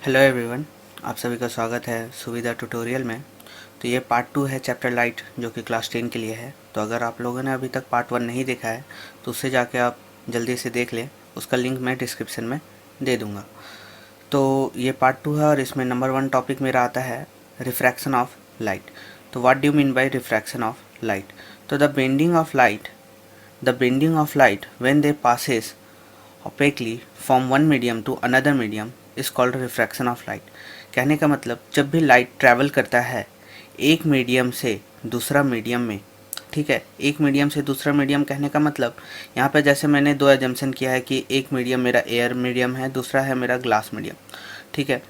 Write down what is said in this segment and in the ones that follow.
Hello everyone, आप सभी का स्वागत है सुविधा ट्यूटोरियल में। तो ये पार्ट 2 है चैप्टर लाइट, जो कि क्लास 10 के लिए है। तो अगर आप लोगों ने अभी तक पार्ट 1 नहीं देखा है तो उससे जाके आप जल्दी से देख लें, उसका लिंक मैं डिस्क्रिप्शन में दे दूँगा। तो ये पार्ट 2 है और इसमें नंबर 1 टॉपिक मेरा आता है रिफ्रैक्शन ऑफ लाइट। तो what do you mean by refraction of light? तो the bending of light when they passes opaquely from one medium to another medium is called refraction of light। कहने का मतलब जब भी लाइट ट्रैवल करता है एक मीडियम से दूसरा मीडियम में, ठीक है, एक मीडियम से दूसरा मीडियम कहने का मतलब यहाँ पे जैसे मैंने दो एजम्पशन किया है कि एक मीडियम मेरा एयर मीडियम है, दूसरा है मेरा ग्लास मीडियम, ठीक है।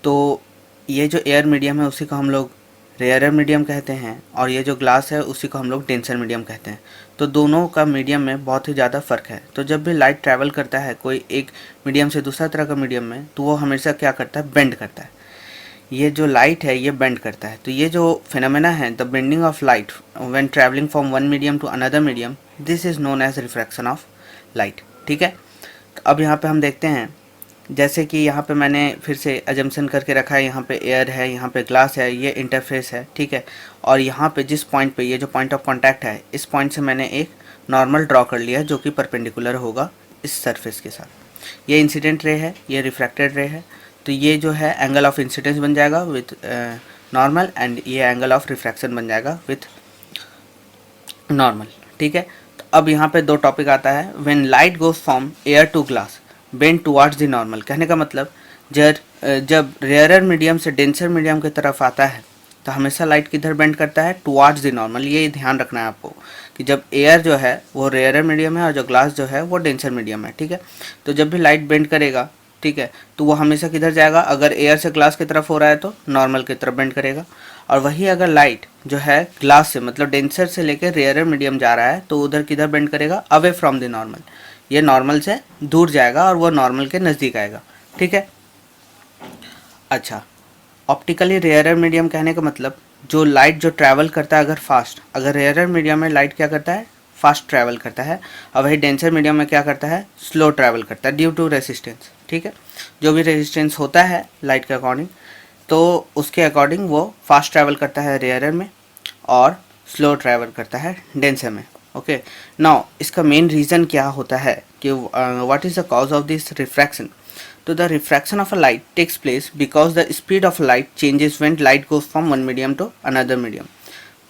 तो ये जो एयर मीडियम है उसी को हम लोग रेयरर मीडियम कहते हैं और ये जो ग्लास है उसी को हम लोग डेंसर मीडियम कहते हैं। तो दोनों का मीडियम में बहुत ही ज़्यादा फ़र्क है। तो जब भी लाइट ट्रैवल करता है कोई एक मीडियम से दूसरा तरह का मीडियम में, तो वो हमेशा क्या करता है, बेंड करता है। ये जो लाइट है ये बेंड करता है। तो ये जो फिनोमेना है, the bending of light when traveling from one medium to another medium, this is known as refraction of light, ठीक है। तो अब यहाँ पे हम देखते हैं, जैसे कि यहाँ पे मैंने फिर से अजम्पशन करके रखा है, यहाँ पे एयर है, यहाँ पे ग्लास है, ये इंटरफेस है, ठीक है। और यहाँ पे जिस पॉइंट पे ये जो पॉइंट ऑफ कांटेक्ट है, इस पॉइंट से मैंने एक नॉर्मल ड्रॉ कर लिया है जो कि परपेंडिकुलर होगा इस सरफेस के साथ। ये इंसिडेंट रे है, ये रिफ्रैक्टेड रे है। तो ये जो है एंगल ऑफ इंसिडेंस बन जाएगा विथ नॉर्मल, एंड ये एंगल ऑफ रिफ्रैक्शन बन जाएगा विथ नॉर्मल, ठीक है। तो अब यहाँ पे दो टॉपिक आता है, when light goes from air to glass bend towards the normal. कहने का मतलब जब रेयरर मीडियम से डेंसर मीडियम की तरफ आता है तो हमेशा लाइट किधर बेंड करता है, टुवार्ड्स द नॉर्मल। ये ध्यान रखना है आपको कि जब एयर जो है वो रेयरर मीडियम है और जो ग्लास जो है वो डेंसर मीडियम है, ठीक है। तो जब भी लाइट बेंड करेगा, ठीक है, तो वो हमेशा किधर जाएगा, अगर एयर से ग्लास की तरफ हो रहा है तो नॉर्मल की तरफ बेंड करेगा। और वही अगर लाइट जो है ग्लास से मतलब डेंसर से लेकर रेयरर मीडियम जा रहा है तो उधर किधर बेंड करेगा, अवे फ्रॉम द नॉर्मल। ये नॉर्मल से दूर जाएगा और वो नॉर्मल के नज़दीक आएगा, ठीक है। अच्छा, ऑप्टिकली रेयरर मीडियम कहने का मतलब जो लाइट जो ट्रैवल करता है, अगर फास्ट, अगर रेयरर मीडियम में लाइट क्या करता है, फास्ट ट्रैवल करता है, और वही डेंसर मीडियम में क्या करता है, स्लो ट्रैवल करता है ड्यू टू रेसिस्टेंस, ठीक है। जो भी रेजिस्टेंस होता है लाइट के अकॉर्डिंग, तो उसके अकॉर्डिंग वो फास्ट ट्रैवल करता है रेयरर में और स्लो ट्रैवल करता है डेंसर में। ओके, नाउ इसका मेन रीज़न क्या होता है कि what is the cause of this refraction. तो the refraction of a light takes place because the speed of light changes when light goes from one medium to another medium.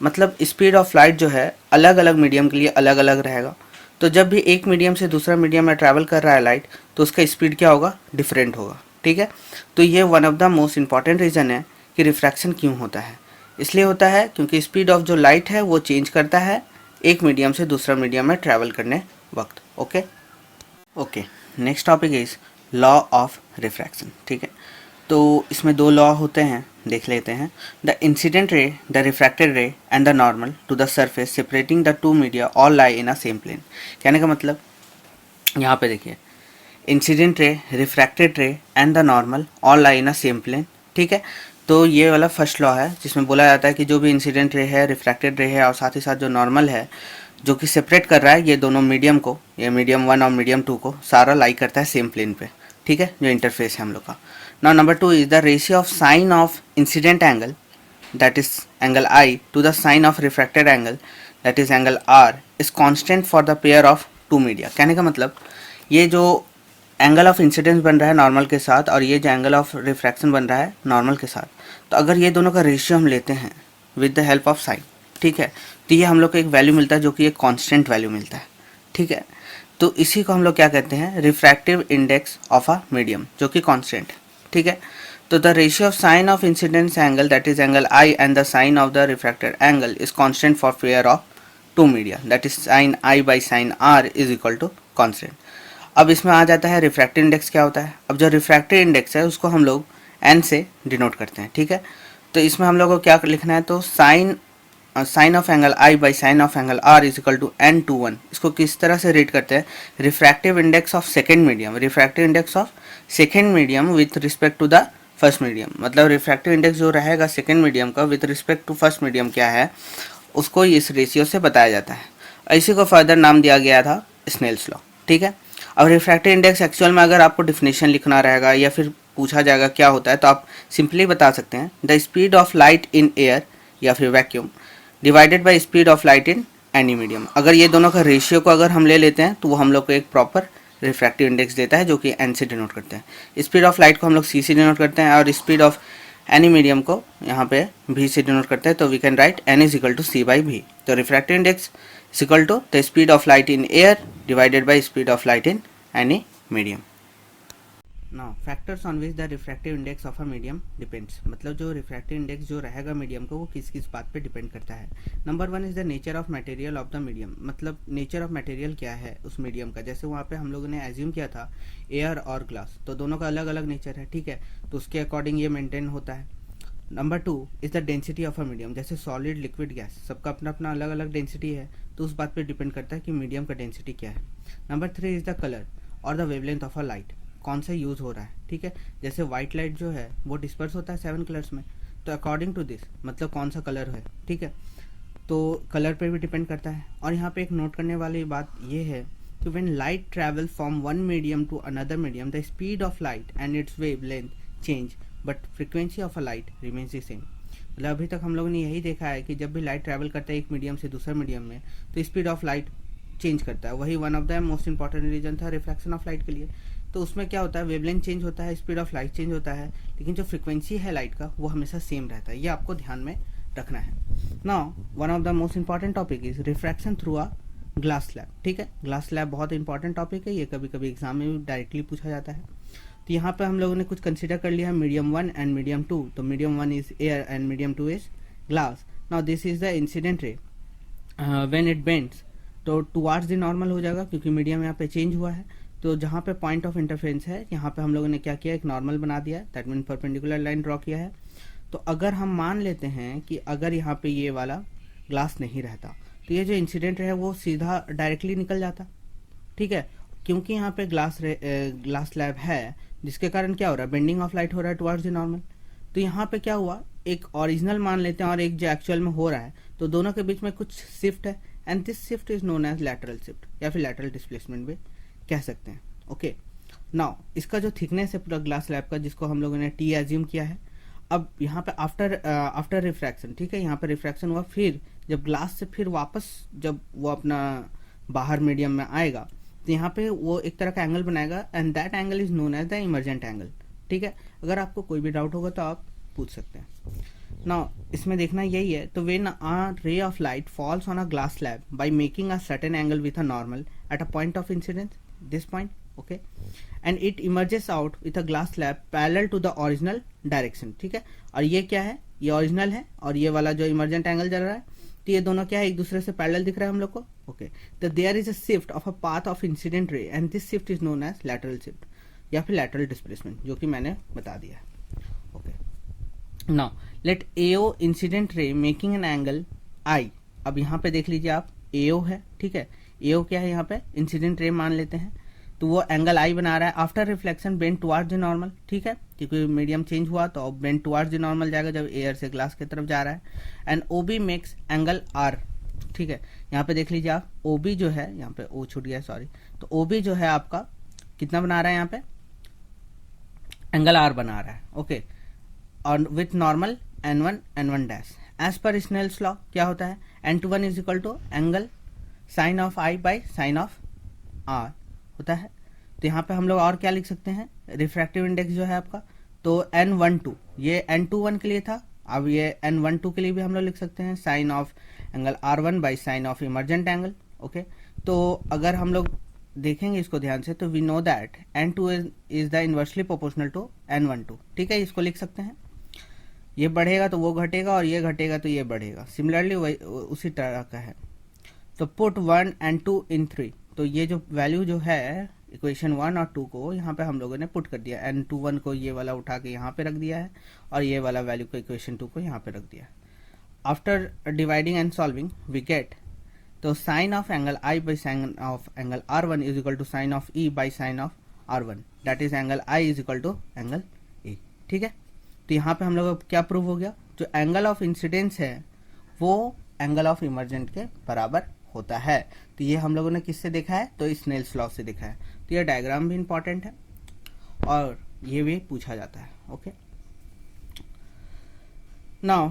मतलब speed of light जो है अलग अलग medium के लिए अलग अलग रहेगा। तो जब भी एक मीडियम से दूसरा मीडियम में ट्रैवल कर रहा है लाइट, तो उसका स्पीड क्या होगा, डिफरेंट होगा, ठीक है। तो ये one of the most important reason है कि रिफ्रैक्शन क्यों होता है। इसलिए होता है क्योंकि स्पीड ऑफ जो लाइट है वो चेंज करता है एक मीडियम से दूसरा मीडियम में ट्रैवल करने वक्त। Okay okay, next topic is law of refraction, ठीक है। तो इसमें दो लॉ होते हैं, देख लेते हैं। The incident ray, the refracted ray and the normal to the surface separating the two media all lie in a same plane. कहने का मतलब यहाँ पे देखिए, incident ray, refracted ray and the normal all lie in a same plane, ठीक है। तो ये वाला फर्स्ट लॉ है जिसमें बोला जाता है कि जो भी इंसिडेंट रे है, रिफ्रैक्टेड रे है और साथ ही साथ जो नॉर्मल है, जो कि सेपरेट कर रहा है ये दोनों मीडियम को, ये मीडियम 1 और मीडियम 2 को, सारा लाई करता है सेम प्लेन पे, ठीक है, जो इंटरफेस है हम लोग का। Now number 2 is the ratio of sine of incident angle, that is angle I, to the sine of refracted angle, that is angle R, is constant for the pair of two media। कहने का मतलब ये जो angle of incidence बन रहा है normal के साथ और ये जो एंगल ऑफ रिफ्रैक्शन बन रहा है नॉर्मल के साथ, तो अगर ये दोनों का रेशियो हम लेते हैं with the help of sine, ठीक है, तो ये हम लोग को एक वैल्यू मिलता है जो कि एक कांस्टेंट वैल्यू मिलता है, ठीक है। तो इसी को हम लोग क्या कहते हैं, refractive index of a medium, जो कि कांस्टेंट है, ठीक है। तो the ratio of sine of incidence angle, that is angle I, and the sine of the refracted angle is constant for pair of two media, that is sine I by sine R is equal to constant. अब इसमें आ जाता है refractive index क्या होता है। अब जो refractive index है उसको हम लोग एन से डिनोट करते हैं, ठीक है। तो इसमें हम लोग को क्या लिखना है, तो sine of angle I by sine of angle R is equal to N two 1। इसको किस तरह से रेट करते हैं, refractive index of second medium, refractive index of second medium with respect to the first medium. मतलब refractive index जो रहेगा second medium का with respect to first medium क्या है, उसको इस रेशियो से बताया जाता है। इसी को फर्दर नाम दिया गया था स्नेल्स लॉ, ठीक है। अब रिफ्रैक्टिव इंडेक्स एक्चुअल में अगर आपको डिफिनेशन लिखना रहेगा या फिर पूछा जाएगा क्या होता है तो आप सिंपली बता सकते हैं the speed of light in air या फिर vacuum divided by speed of light in any medium. अगर ये दोनों का रेशियो को अगर हम ले लेते हैं तो वो हम लोग को एक प्रॉपर रिफ्रैक्टिव इंडेक्स देता है जो कि एन से डिनोट करते हैं। स्पीड ऑफ लाइट को हम लोग सी से डिनोट करते हैं और स्पीड ऑफ एनी मीडियम को यहाँ पे भी से डिनोट करते हैं। तो we can write N is equal to C by V. तो refractive index is equal to the speed of light in air divided by speed of light in any medium. Now factors on which the refractive index of a medium depends, मतलब जो refractive index जो रहेगा medium को वो किस किस बात पे डिपेंड करता है। Number 1 is the nature of material of the medium, मतलब नेचर ऑफ मटेरियल क्या है उस मीडियम का। जैसे वहाँ पे हम लोगों ने एज्यूम किया था एयर और ग्लास, तो दोनों का अलग अलग नेचर है, ठीक है, तो उसके अकॉर्डिंग ये मेंटेन होता है। Number 2 is the density of a medium, जैसे सॉलिड लिक्विड गैस सबका अपना अपना अलग अलग डेंसिटी है, तो उस बात पे डिपेंड करता है कि मीडियम का डेंसिटी क्या है। नंबर 3 इज द कलर और the wavelength of a light, कौन सा यूज़ हो रहा है, ठीक है। जैसे वाइट लाइट जो है वो डिस्पर्स होता है 7 कलर्स में, तो अकॉर्डिंग टू दिस मतलब कौन सा कलर है, ठीक है, तो कलर पे भी डिपेंड करता है। और यहाँ पे एक नोट करने वाली बात ये है कि when light travel from one medium to another medium the speed of light and its wavelength change but frequency of a light remains the same. मतलब अभी तक हम लोगों ने यही देखा है कि जब भी लाइट ट्रैवल करता है एक मीडियम से दूसरे मीडियम में तो स्पीड ऑफ लाइट चेंज करता है। वही one of the most important reason था रिफ्रैक्शन ऑफ लाइट के लिए। तो उसमें क्या होता है, वेवलेंथ चेंज होता है, स्पीड ऑफ लाइट चेंज होता है, लेकिन जो फ्रीक्वेंसी है लाइट का वो हमेशा सेम रहता है। ये आपको ध्यान में रखना है। Now one of the most important topic is refraction through a glass slab, ठीक है। ग्लास स्लैब बहुत इंपॉर्टेंट टॉपिक है, ये कभी कभी एग्जाम में भी डायरेक्टली पूछा जाता है। तो यहाँ पर हम लोगों ने कुछ कंसिडर कर लिया है मीडियम 1 एंड मीडियम 2। तो medium 1 is air and medium 2 is glass. Now this is the incident ray when it bends, तो टुवार्ड्स द नॉर्मल हो जाएगा क्योंकि मीडियम यहाँ पे चेंज हुआ है। तो जहाँ पे पॉइंट ऑफ इंटरफेरेंस है यहाँ पे हम लोगों ने क्या किया, एक नॉर्मल बना दिया, that mean perpendicular line draw किया है। तो अगर हम मान लेते हैं कि अगर यहाँ पे ये वाला ग्लास नहीं रहता तो ये जो इंसिडेंट है वो सीधा डायरेक्टली निकल जाता, ठीक है, क्योंकि यहाँ पे ग्लास स्लैब है जिसके कारण क्या हो रहा है, बेंडिंग ऑफ लाइट हो रहा है टुवर्ड्स द नॉर्मल। तो यहाँ पे क्या हुआ, एक ओरिजिनल मान लेते हैं और एक जो एक्चुअल में हो रहा है, तो दोनों के बीच में कुछ शिफ्ट है and this shift is known as lateral shift या फिर लैटरल डिस्प्लेसमेंट भी कह सकते हैं। ओके, नाउ इसका जो थिकनेस है पूरा ग्लास स्लैब का जिसको हम लोगों ने टी एज्यूम किया है। अब यहाँ पे आफ्टर रिफ्रैक्शन, ठीक है, यहाँ पे रिफ्रैक्शन हुआ, फिर जब ग्लास से फिर वापस जब वो अपना बाहर मीडियम में आएगा तो यहाँ पे वो एक तरह का एंगल बनाएगा and that angle is known as the emergent angle, ठीक है। अगर आपको कोई भी डाउट होगा तो आप पूछ सकते हैं। नाउ इसमें देखना यही है, तो when a ray of light falls on a glass slab by making a certain angle with a normal at a point of incidence, this point, okay, and it emerges out with a glass slab parallel to the original direction, ठीक है। और ये क्या है, ये original है और ये वाला जो इमर्जेंट एंगल चल रहा है, तो ये दोनों क्या है, एक दूसरे से पैरेलल दिख रहा है हम लोग को, ओके। तो there is a shift of a path of incident ray and this shift is known as lateral shift या फिर लैटरल डिस्प्लेसमेंट, जो कि मैंने बता दिया है, okay. Now let AO incident ray making an angle i. अब यहाँ पे देख लीजिए आप, एओ है, ठीक है, एओ क्या है, यहाँ पे इंसिडेंट रे मान लेते हैं, तो वो एंगल आई बना रहा है after reflection bend towards the normal, ठीक है, क्योंकि मीडियम चेंज हुआ तो अब बेंड टुवर्ड्स द नॉर्मल जाएगा जब एयर से ग्लास की तरफ जा रहा है। And O B makes angle R, ठीक है, यहाँ पे देख लीजिए आप, ओ बी जो है, यहाँ पे ओ छूट गया सॉरी, तो ओ बी जो है आपका कितना बना रहा है, यहाँ पे एंगल आर बना रहा है, ओके, और with normal n1 n1 dash. As per Snell's law क्या होता है, n21 is equal to angle sine of I by sine of R होता है। तो यहाँ पे हम लोग और क्या लिख सकते हैं, रिफ्रैक्टिव इंडेक्स जो है आपका, तो n12 ये n21 के लिए था, अब ये n12 के लिए भी हम लोग लिख सकते हैं sine of angle r1 by sine of emergent angle, okay. तो अगर हम लोग देखेंगे इसको ध्यान से तो we know that n2 is the inversely proportional to n12, ठीक है, इसको लिख सकते हैं, ये बढ़ेगा तो वो घटेगा और ये घटेगा तो ये बढ़ेगा, सिमिलरली उसी तरह का है। तो पुट 1 and 2 in 3, तो ये जो वैल्यू जो है इक्वेशन 1 और 2 को यहाँ पे हम लोगों ने पुट कर दिया, n21 को ये वाला उठा के यहाँ पे रख दिया है और ये वाला वैल्यू को इक्वेशन 2 को यहाँ पे रख दिया। After dividing and solving we get, तो sine of angle I by sine of angle r1 is equal to sine of e by sine of r1, that is angle i is equal to angle e, ठीक है। तो यहाँ पे हम लोग क्या prove हो गया, जो एंगल ऑफ इंसिडेंस है वो एंगल ऑफ इमर्जेंट के बराबर होता है। तो ये हम लोगों ने किससे देखा है, तो स्नेल्स लॉ से देखा है। तो ये डायग्राम भी इंपॉर्टेंट है और ये भी पूछा जाता है। Okay, now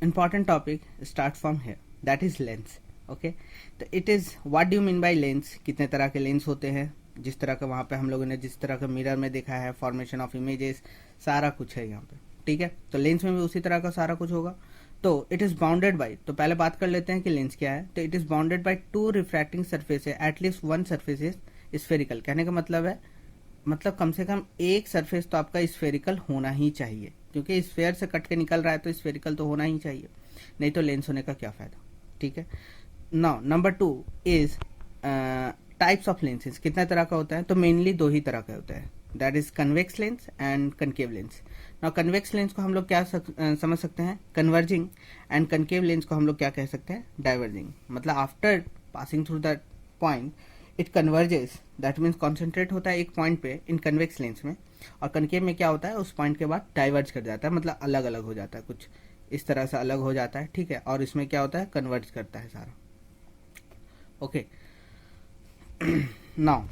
important topic start from here, that is lens. Okay, तो it is what do you mean by lens, कितने तरह के लेंस होते हैं, जिस तरह का वहाँ पे हम लोगों ने जिस तरह का मिरर में देखा है, फॉर्मेशन ऑफ इमेजेस, सारा कुछ है यहाँ पे। ठीक है, तो लेंस में भी उसी तरह का सारा कुछ होगा। तो इट इज़ बाउंडेड बाय, तो पहले बात कर लेते हैं कि लेंस क्या है। तो it is bounded by two refracting surface है, at least one surface is spherical. कहने का मतलब है, मतलब कम से कम एक सरफेस तो आपका स्फेरिकल होना ही चाहिए, क्योंकि स्फेयर से कट के निकल रहा है तो स्फेरिकल तो होना ही चाहिए, नहीं तो लेंस होने का क्या फ़ायदा। ठीक है, now number 2 is types of lenses. कितने तरह का होता है, तो मेनली दो ही तरह का होता है, that is convex lens and concave lens. Now convex lens को हम लोग क्या समझ सकते हैं, कन्वर्जिंग, एंड कनकेव लेंस को हम लोग क्या कह सकते हैं, डाइवर्जिंग। मतलब after passing through that point it converges, that means concentrate होता है एक पॉइंट पे इन कन्वेक्स लेंस में, और कनकेव में क्या होता है, उस पॉइंट के बाद डाइवर्ज कर जाता है, मतलब अलग अलग हो जाता है, कुछ इस तरह से अलग हो जाता है। ठीक है, और इसमें क्या होता है, कन्वर्ज करता है सारा। Okay, now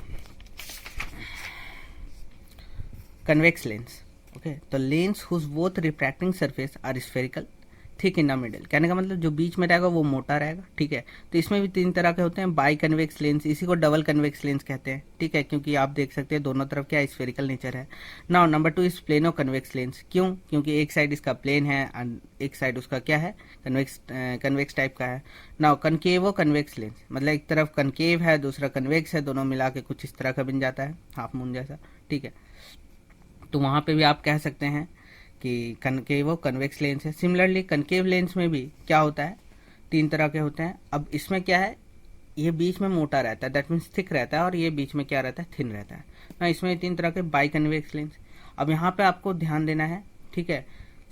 convex lens. Okay, तो lens whose both refracting surface are spherical thick in the middle. कहने का मतलब जो बीच में रहेगा वो मोटा रहेगा। ठीक है, तो इसमें भी तीन तरह के होते हैं, बाई कन्वेक्स लेंस, इसी को डबल कन्वेक्स लेंस कहते हैं। ठीक है, क्योंकि आप देख सकते हैं दोनों तरफ क्या स्फेरिकल नेचर है। Now number 2 is plano convex lens. क्यों, क्योंकि एक साइड इसका प्लेन है एंड एक साइड उसका क्या है, कन्वेक्स टाइप का है। नाउ कनकेवो कन्वेक्स लेंस, मतलब एक तरफ कनकेव है दूसरा कन्वेक्स है, दोनों मिला के कुछ इस तरह का बन जाता है, हाफ मून जैसा। ठीक है, तो वहाँ पे भी आप कह सकते हैं कि कनकेव कन्वेक्स लेंस है। सिमिलरली कनकेव लेंस में भी क्या होता है, तीन तरह के होते हैं। अब इसमें क्या है, ये बीच में मोटा रहता है, दैट मीन्स थिक रहता है, और ये बीच में क्या रहता है, थिन रहता है ना। इसमें तीन तरह के बाई कन्वेक्स लेंस। अब यहाँ पे आपको ध्यान देना है। ठीक है,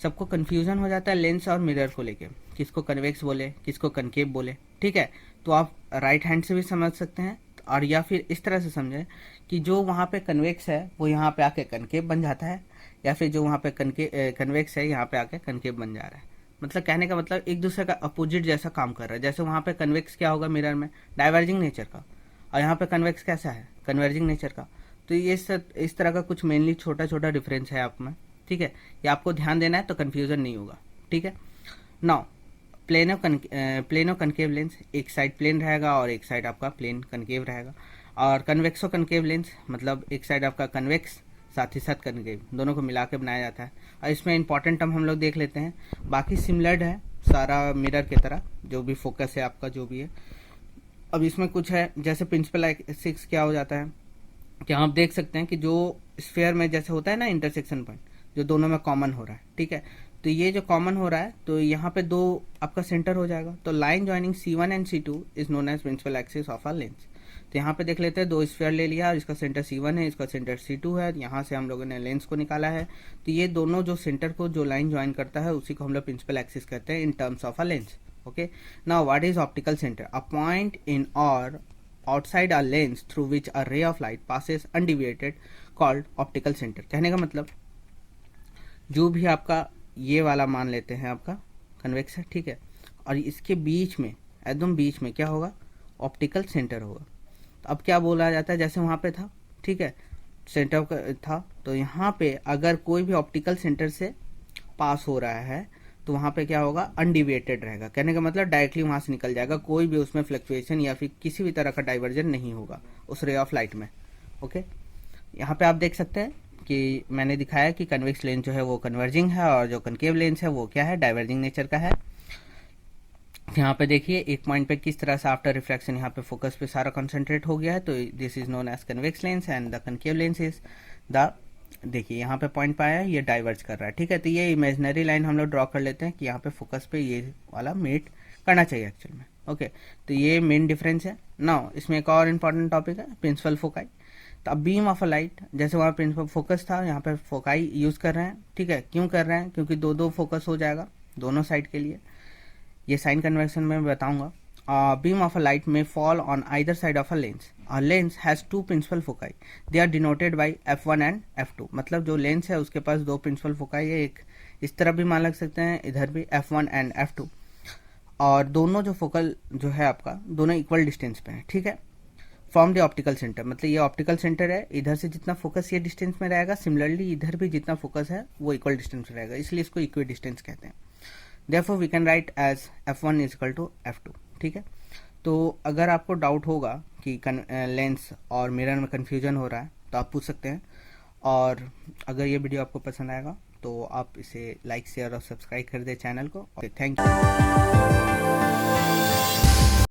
सबको कन्फ्यूजन हो जाता है लेंस और मिरर को लेके, किसको कन्वेक्स बोले किसको कनकेव बोले। ठीक है, तो आप राइट हैंड से भी समझ सकते हैं, और या फिर इस तरह से समझें कि जो वहाँ पे कन्वेक्स है वो यहाँ पे आके कनकेव बन जाता है, या फिर जो वहाँ पे कन्वेक्स है यहाँ पे आके कनकेव बन जा रहा है। मतलब कहने का मतलब एक दूसरे का अपोजिट जैसा काम कर रहा है। जैसे वहाँ पे कन्वेक्स क्या होगा मिरर में, डाइवर्जिंग नेचर का, और यहाँ पे कन्वेक्स कैसा है, कन्वर्जिंग नेचर का। तो ये इस तरह का कुछ मेनली छोटा छोटा डिफरेंस है आप में। ठीक है, ये आपको ध्यान देना है तो कन्फ्यूजन नहीं होगा। ठीक है, नाउ प्लेनो कनकेव लेंस, एक साइड प्लेन रहेगा और एक साइड आपका प्लेन कनकेव रहेगा। और कन्वेक्सो कनकेव लेंस मतलब एक साइड आपका कन्वेक्स साथ ही साथ कनकेव, दोनों को मिला के बनाया जाता है। और इसमें इंपॉर्टेंट टर्म हम लोग देख लेते हैं, बाकी सिमिलर है सारा मिरर की तरह, जो भी फोकस है आपका जो भी है। अब इसमें कुछ है, जैसे प्रिंसिपल एक्सिस क्या हो जाता है कि आप देख सकते हैं कि जो स्फेयर में जैसे होता है ना इंटरसेक्शन पॉइंट, जो दोनों में कॉमन हो रहा है। ठीक है, तो ये जो कॉमन हो रहा है तो यहाँ पे दो आपका सेंटर हो जाएगा। तो line joining C1 and C2 is known as principal axis of a lens. तो यहाँ पे देख लेते हैं, दो स्फेयर ले लिया और इसका सेंटर C1 है, इसका सेंटर C2 है, यहाँ से हम लोगों ने लेंस को निकाला है। तो ये दोनों जो सेंटर को जो लाइन ज्वाइन करता है उसी को हम लोग प्रिंसिपल एक्सिस कहते हैं in terms of a lens. Okay, now what is optical centre, a point in और outside a lens through which a ray of light passes undeviated called optical center। कहने का मतलब जो भी आपका ये वाला मान लेते हैं आपका कन्वेक्स है। ठीक है, और इसके बीच में एकदम बीच में क्या होगा, ऑप्टिकल सेंटर होगा। तो अब क्या बोला जाता है, जैसे वहाँ पे था, ठीक है, सेंटर था, तो यहाँ पे अगर कोई भी ऑप्टिकल सेंटर से पास हो रहा है तो वहाँ पे क्या होगा, अनडिविएटेड रहेगा। कहने का मतलब डायरेक्टली वहाँ से निकल जाएगा, कोई भी उसमें फ्लक्चुएशन या फिर किसी भी तरह का डाइवर्जन नहीं होगा उस रे ऑफ लाइट में। ओके, यहाँ पे आप देख सकते हैं कि मैंने दिखाया कि कन्वेक्स लेंस जो है वो कन्वर्जिंग है, और जो कनकेव लेंस है वो क्या है, डाइवर्जिंग नेचर का है। यहाँ पे देखिए एक पॉइंट पे किस तरह से आफ्टर रिफ्लेक्शन यहाँ पे फोकस पे सारा कंसंट्रेट हो गया है, तो this is known as convex lens and the concave lens is the, देखिए यहाँ पे पॉइंट पाया है, ये डाइवर्ज कर रहा है। ठीक है, तो ये इमेजिनरी लाइन हम लोग ड्रॉ कर लेते हैं कि यहाँ पे फोकस पे ये वाला मीट करना चाहिए एक्चुअल में। ओके, तो ये मेन डिफरेंस है। नाउ इसमें एक और इम्पॉर्टेंट टॉपिक है प्रिंसिपल फोकाई। तो अब बीम ऑफ अ लाइट, जैसे वहाँ प्रिंसिपल फोकस था, यहाँ पे फोकाई यूज कर रहे हैं। ठीक है, क्यों कर रहे हैं, क्योंकि दो दो फोकस हो जाएगा दोनों साइड के लिए, ये साइन कन्वर्शन में बताऊंगा। बीम ऑफ अ लाइट में fall on either side of a lens. A lens has two principal foci. They are denoted by f1 and f2। मतलब जो लेंस है उसके पास दो प्रिंसिपल फोकाई है, एक इस तरफ भी मान लग सकते हैं, इधर भी f1 एंड f2, और दोनों जो फोकल जो है आपका दोनों इक्वल डिस्टेंस पे है। ठीक है, फ्रॉम द ऑप्टिकल सेंटर, मतलब ये ऑप्टिकल सेंटर है, इधर से जितना फोकस ये डिस्टेंस में रहेगा, सिमिलरली इधर भी जितना फोकस है वो इक्वल डिस्टेंस में रहेगा, इसलिए इसको इक्वी डिस्टेंस कहते हैं। Therefore we can write as F1 is equal to F2। ठीक है, तो अगर आपको डाउट होगा कि लेंस और मिरर में कन्फ्यूजन हो रहा है तो आप पूछ सकते हैं। और अगर ये वीडियो आपको पसंद आएगा तो आप इसे लाइक शेयर और सब्सक्राइब कर दें चैनल को। Thank you.